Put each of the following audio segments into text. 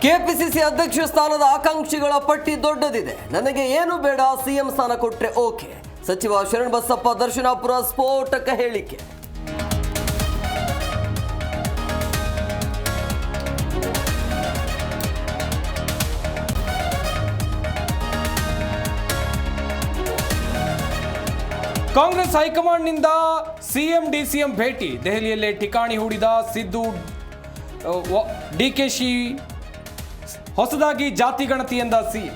KPCC ಅಧ್ಯಕ್ಷ ಸ್ಥಾನದ ಆಕಾಂಕ್ಷಿಗಳ ಪಟ್ಟಿ ದೊಡ್ಡದಿದೆ. ನನಗೆ ಏನು ಬೇಡ, ಸಿಎಂ ಸ್ಥಾನ ಕೊಟ್ರೆ ಓಕೆ. ಸಚಿವ ಶರಣಬಸಪ್ಪ ದರ್ಶನಾಪುರ ಸ್ಫೋಟಕ ಹೇಳಿಕೆ. ಕಾಂಗ್ರೆಸ್ ಹೈಕಮಾಂಡ್ನಿಂದ ಸಿಎಂ ಡಿಸಿಎಂ ಭೇಟಿ. ದೆಹಲಿಯಲ್ಲೇ ಠಿಕಾಣಿ ಹೂಡಿದ ಸಿದ್ದು ಡಿಕೆಶಿ. ಹೊಸದಾಗಿ ಜಾತಿ ಗಣತಿ ಎಂದ ಸಿಎಂ.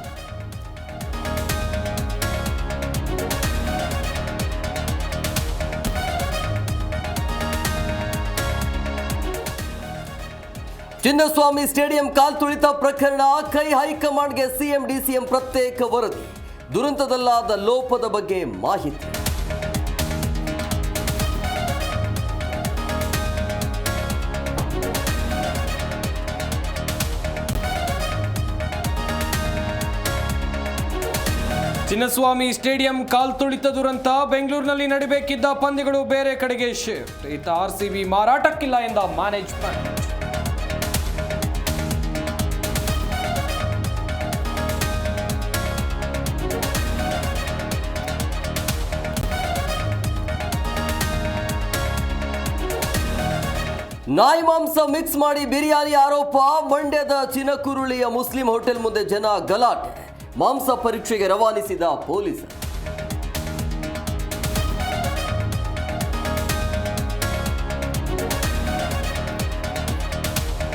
ಚಿನ್ನಸ್ವಾಮಿ ಸ್ಟೇಡಿಯಂ ಕಾಲ್ತುಳಿತ ಪ್ರಕರಣ. ಕೈ ಹೈಕಮಾಂಡ್ಗೆ ಸಿಎಂ ಡಿಸಿಎಂ ಪ್ರತ್ಯೇಕ ವರದಿ. ದುರಂತದಲ್ಲಾದ ಲೋಪದ ಬಗ್ಗೆ ಮಾಹಿತಿ. ಚಿನ್ನಸ್ವಾಮಿ ಸ್ಟೇಡಿಯಂ ಕಾಲ್ತುಳಿತ ದುರಂತ. ಬೆಂಗಳೂರಿನಲ್ಲಿ ನಡೆಯಬೇಕಿದ್ದ ಪಂದ್ಯಗಳು ಬೇರೆ ಕಡೆಗೆ ಶಿಫ್ಟ್. ಇತ್ತ ಆರ್ಸಿಬಿ ಮಾರಾಟಕ್ಕಿಲ್ಲ ಎಂದ ಮ್ಯಾನೇಜ್ಮೆಂಟ್. ನಾಯಿ ಮಾಂಸ ಮಿಕ್ಸ್ ಮಾಡಿ ಬಿರಿಯಾನಿ ಆರೋಪ. ಮಂಡ್ಯದ ಚಿನಕುರುಳಿಯ ಮುಸ್ಲಿಂ ಹೋಟೆಲ್ ಮುಂದೆ ಜನ ಗಲಾಟೆ. ಮಾಂಸ ಪರೀಕ್ಷೆಗೆ ರವಾನಿಸಿದ ಪೊಲೀಸರು.